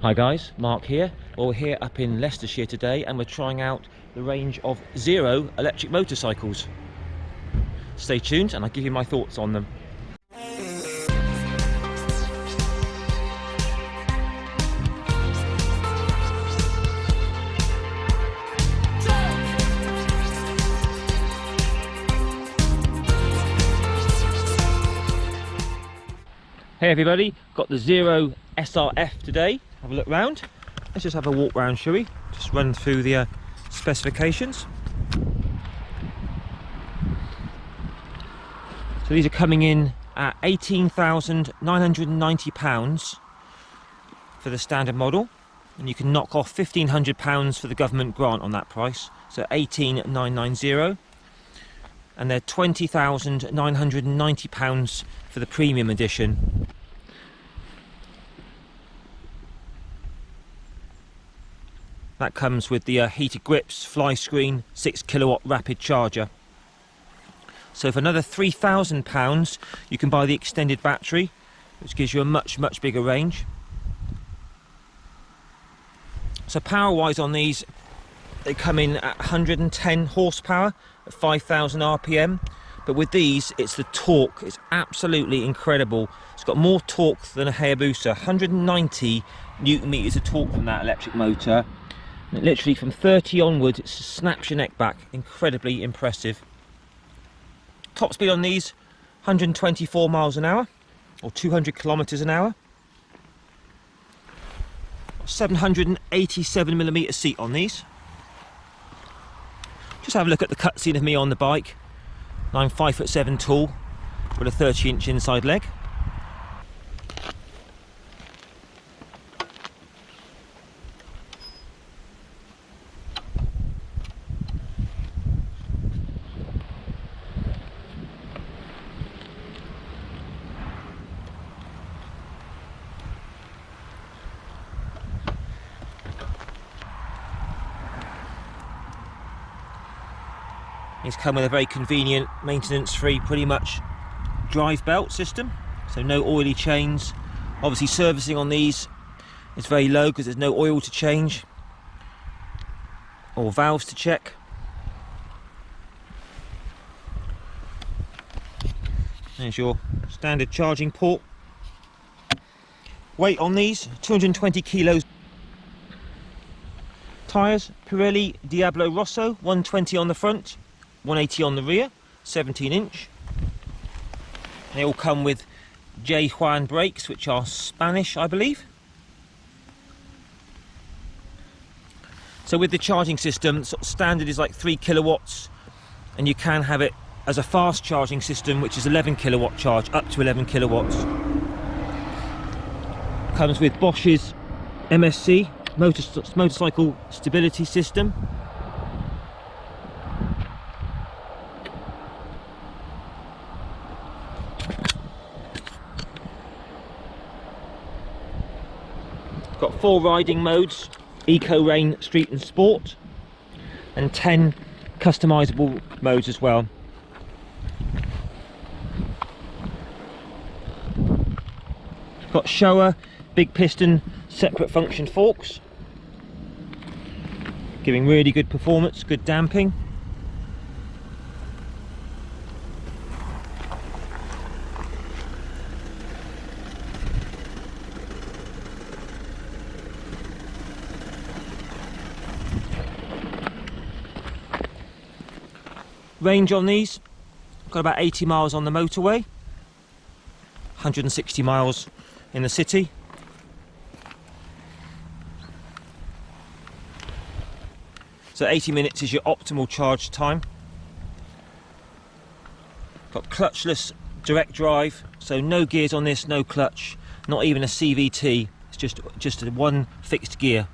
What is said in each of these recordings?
Hi guys, Mark here. Well, we're here up in Leicestershire today and we're trying out the range of Zero electric motorcycles. Stay tuned and I'll give you my thoughts on them. Hey everybody, got the Zero SRF today. Have a look round. Let's just have a walk round, shall we? Just run through the specifications. So these are coming in at £18,990 for the standard model, and you can knock off £1,500 for the government grant on that price, so 18,990, and they're £20,990 for the premium edition. That comes with the heated grips, fly screen, 6 kilowatt rapid charger. So for another £3,000 you can buy the extended battery, which gives you a much bigger range. So power wise on these, they come in at 110 horsepower at 5,000 RPM, but with these it's the torque, it's absolutely incredible. It's got more torque than a Hayabusa, 190 newton meters of torque from that electric motor. And literally from 30 onwards it snaps your neck back. Incredibly impressive. Top speed on these 124 miles an hour or 200 kilometers an hour. 787mm seat on these. Just have a look at the cutscene of me on the bike. I'm 5'7" tall with a 30-inch inside leg. These come with a very convenient, maintenance-free, pretty much drive belt system, so no oily chains. Obviously servicing on these is very low because there's no oil to change or valves to check. There's your standard charging port. Weight on these, 220 kilos. Tyres, Pirelli Diablo Rosso, 120 on the front, 180 on the rear, 17-inch. They all come with J. Juan brakes, which are Spanish, I believe. So with the charging system, sort of standard is like 3 kilowatts, and you can have it as a fast charging system, which is 11 kilowatt charge, up to 11 kilowatts. Comes with Bosch's MSC, motorcycle stability system. Got 4 riding modes: Eco, Rain, Street and Sport, and 10 customizable modes as well. Got Showa big piston separate function forks, giving really good performance, good damping. Range on these, got about 80 miles on the motorway, 160 miles in the city. So 80 minutes is your optimal charge time. Got clutchless direct drive, so no gears on this, no clutch, not even a CVT. It's just a one fixed gear.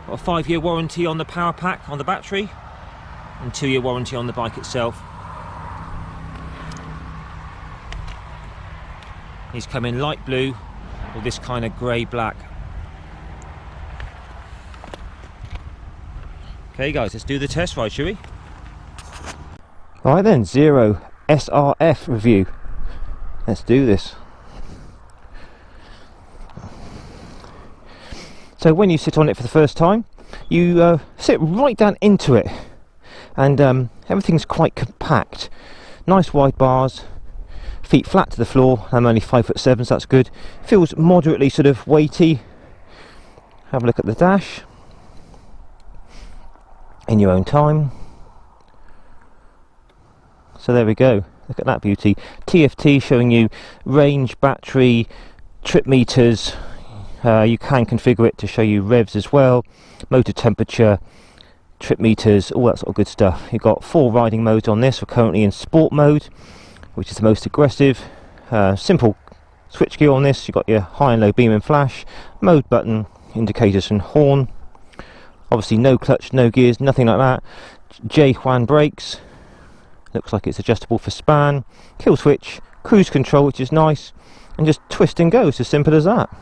Got a 5-year warranty on the power pack on the battery and 2-year warranty on the bike itself. These come in light blue or this kind of grey black. Okay guys, let's do the test ride, shall we? Right then, Zero SRF review. Let's do this. So when you sit on it for the first time, you sit right down into it, and everything's quite compact. Nice wide bars, feet flat to the floor. I'm only 5'7", so that's good. Feels moderately sort of weighty. Have a look at the dash in your own time. So there we go, look at that beauty. TFT showing you range, battery, trip meters. You can configure it to show you revs as well, motor temperature, trip meters, all that sort of good stuff. You've got 4 riding modes on this. We're currently in sport mode, which is the most aggressive. Simple switch gear on this. You've got your high and low beam and flash, mode button, indicators and horn. Obviously no clutch, no gears, nothing like that. J-Juan brakes. Looks like it's adjustable for span. Kill switch, cruise control, which is nice, and just twist and go. It's as simple as that.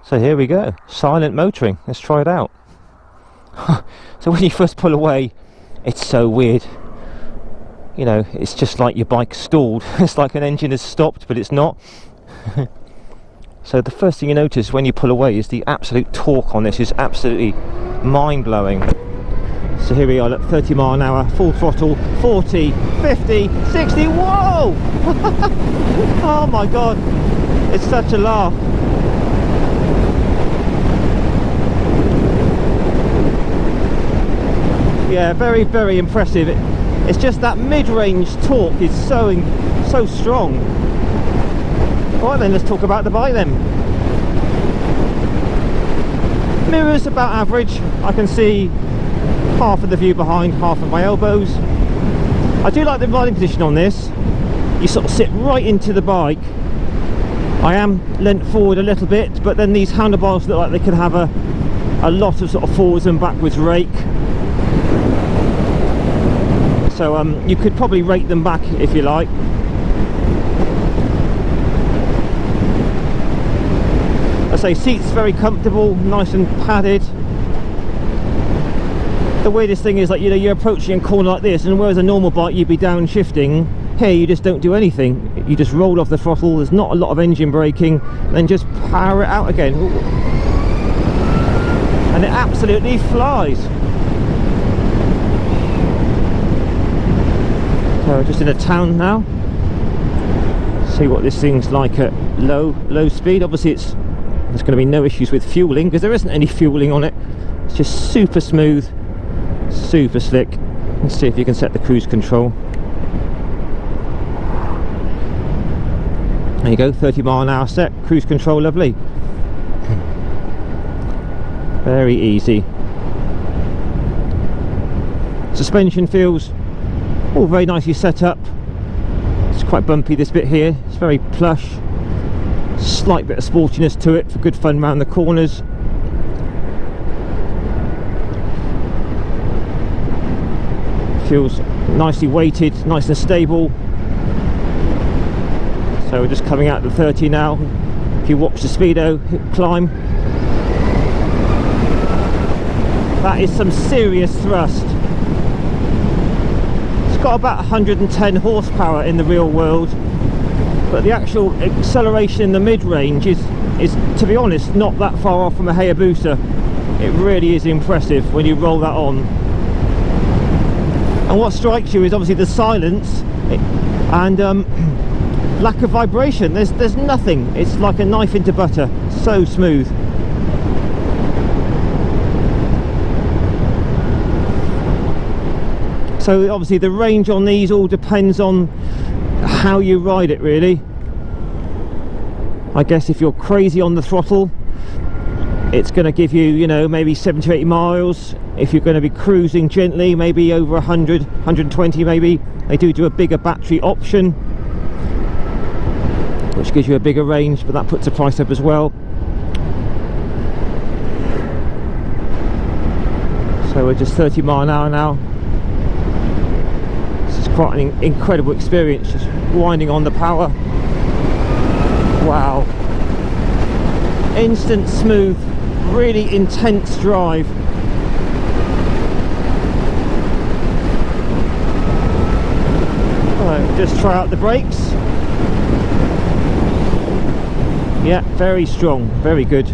So here we go, silent motoring. Let's try it out. So when you first pull away, it's so weird. You know, it's just like your bike stalled. It's like an engine has stopped, but it's not. So the first thing you notice when you pull away is the absolute torque on this is absolutely mind-blowing. So here we are at 30 mile an hour, full throttle, 40, 50, 60, whoa! Oh my god, it's such a laugh. Yeah, very, very impressive. It's just that mid-range torque is so strong. Alright then, let's talk about the bike then. Mirrors about average. I can see half of the view behind, half of my elbows. I do like the riding position on this. You sort of sit right into the bike. I am leant forward a little bit, but then these handlebars look like they could have a lot of sort of forwards and backwards rake. So you could probably rake them back if you like. I say seats very comfortable, nice and padded. The weirdest thing is, like, you know, you're approaching a corner like this, and whereas a normal bike you'd be downshifting, here you just don't do anything. You just roll off the throttle. There's not a lot of engine braking, then just power it out again. Ooh. And it absolutely flies. So just in a town now. See what this thing's like at low speed. Obviously there's going to be no issues with fueling, because there isn't any fueling on it. It's just super smooth, super slick. Let's see if you can set the cruise control. There you go, 30 mile an hour set, cruise control, lovely. Very easy. Suspension feels all very nicely set up. It's quite bumpy, this bit here. It's very plush. Slight bit of sportiness to it for good fun around the corners. Feels nicely weighted, nice and stable. So we're just coming out to 30 now. If you watch the speedo climb, that is some serious thrust. It's got about 110 horsepower in the real world, but the actual acceleration in the mid-range is, to be honest, not that far off from a Hayabusa. It really is impressive when you roll that on. And what strikes you is obviously the silence and lack of vibration. There's nothing. It's like a knife into butter. So smooth. So obviously the range on these all depends on how you ride it, really. I guess if you're crazy on the throttle, it's going to give you, you know, maybe 70 to 80 miles. If you're going to be cruising gently, maybe over 100, 120 maybe. They do a bigger battery option, which gives you a bigger range, but that puts the price up as well. So we're just 30 mile an hour now. This is quite an incredible experience, just winding on the power. Wow. Instant smooth, really intense drive. Just try out the brakes. Yeah, very strong, very good.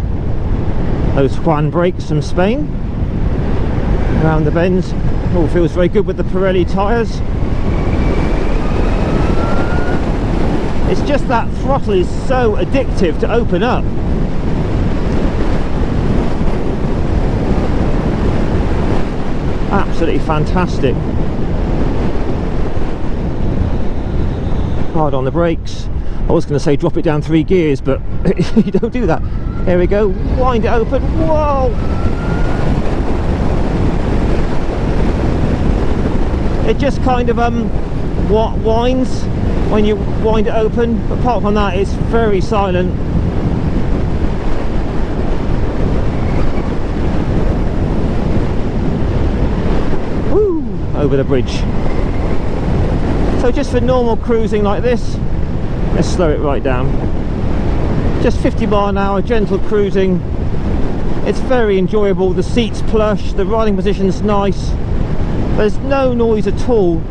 Those Juan brakes from Spain. Around the bends. All feels very good with the Pirelli tyres. It's just that throttle is so addictive to open up. Absolutely fantastic. Hard on the brakes. I was going to say drop it down 3 gears, but you don't do that. There we go. Wind it open. Whoa! It just kind of winds when you wind it open. But apart from that, it's very silent. Woo! Over the bridge. So just for normal cruising like this, let's slow it right down. Just 50 miles an hour, gentle cruising. It's very enjoyable. The seat's plush, the riding position's nice. There's no noise at all.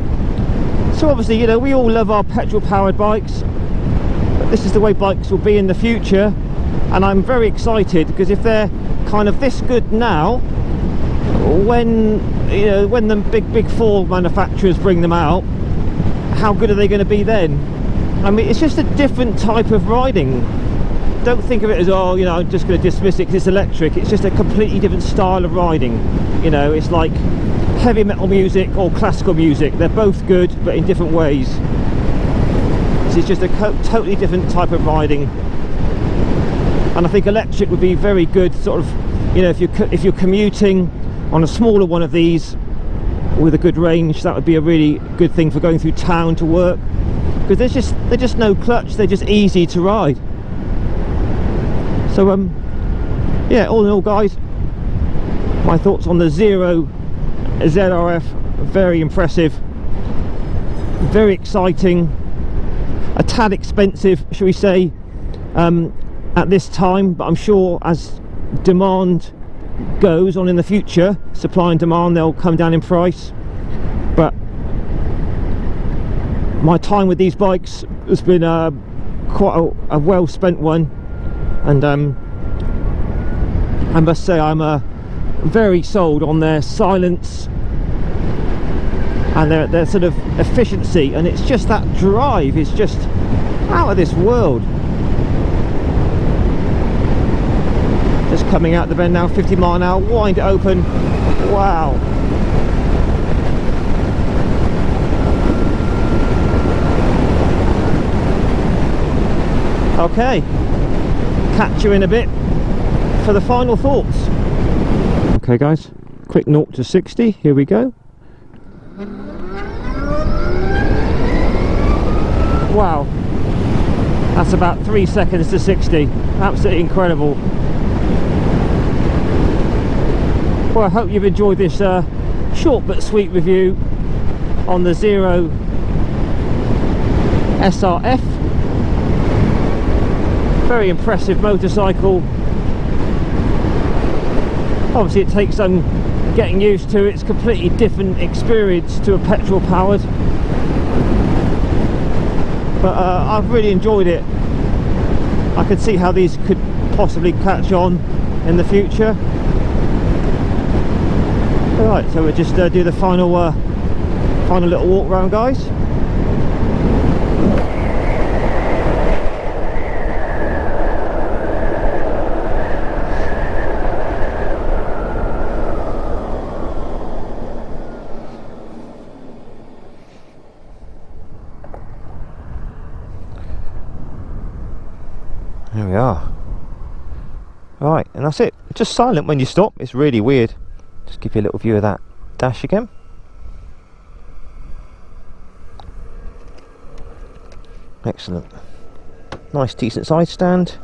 So obviously, you know, we all love our petrol powered bikes, but this is the way bikes will be in the future, and I'm very excited because if they're kind of this good now, when the big four manufacturers bring them out, how good are they going to be then? I mean, it's just a different type of riding. Don't think of it as, oh, you know, I'm just going to dismiss it because it's electric. It's just a completely different style of riding. You know, it's like heavy metal music or classical music. They're both good, but in different ways. This is just a totally different type of riding. And I think electric would be very good, sort of, you know, if you're commuting on a smaller one of these with a good range, that would be a really good thing for going through town to work, because they're just no clutch, they're just easy to ride. So yeah, all in all guys, my thoughts on the Zero ZRF, very impressive, very exciting, a tad expensive, shall we say, at this time, but I'm sure as demand goes on in the future, supply and demand, they'll come down in price. But my time with these bikes has been quite a well spent one, and I must say I'm very sold on their silence and their sort of efficiency, and it's just that drive is just out of this world. Just coming out the bend now, 50 miles an hour, wind it open. Wow. Okay, catch you in a bit for the final thoughts. Okay guys, quick 0 to 60, here we go. Wow, that's about 3 seconds to 60, absolutely incredible. Well, I hope you've enjoyed this short but sweet review on the Zero SRF. Very impressive motorcycle. Obviously it takes some getting used to. It's a completely different experience to a petrol powered, but I've really enjoyed it. I could see how these could possibly catch on in the future. Alright, so we'll just do the final little walk round guys. There we are. Alright, and that's it. Just silent when you stop. It's really weird. Just give you a little view of that dash again. Excellent. Nice decent side stand.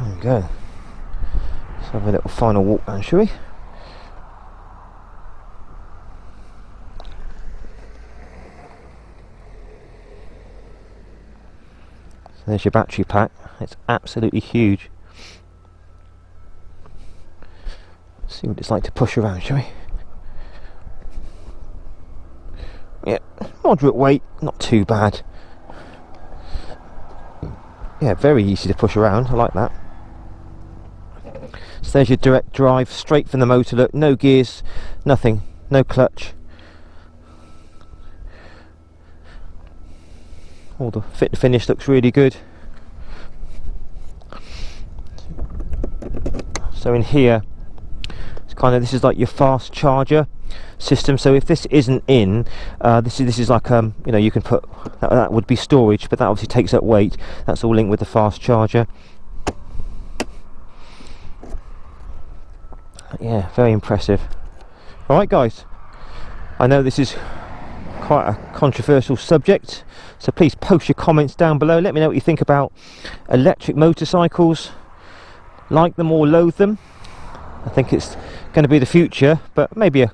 There we go. Let's have a little final walk down, shall we? So there's your battery pack. It's absolutely huge. See what it's like to push around, shall we? moderate weight, not too bad. Yeah, very easy to push around, I like that. So there's your direct drive, straight from the motor, look, no gears, nothing, no clutch. All the fit and finish looks really good. So in here, it's kind of, this is like your fast charger system. So if this isn't in, this is like you know, you can put that would be storage, but that obviously takes up weight. That's all linked with the fast charger. Yeah, very impressive. All right, guys. I know this is quite a controversial subject, so please post your comments down below. Let me know what you think about electric motorcycles. Like them or loathe them. I think it's going to be the future, but maybe a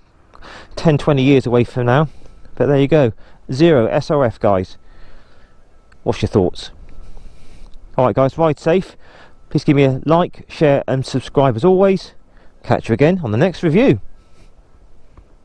10-20 years away from now. But there you go, Zero SRF, guys. What's your thoughts? Alright guys, ride safe. Please give me a like, share and subscribe as always. Catch you again on the next review.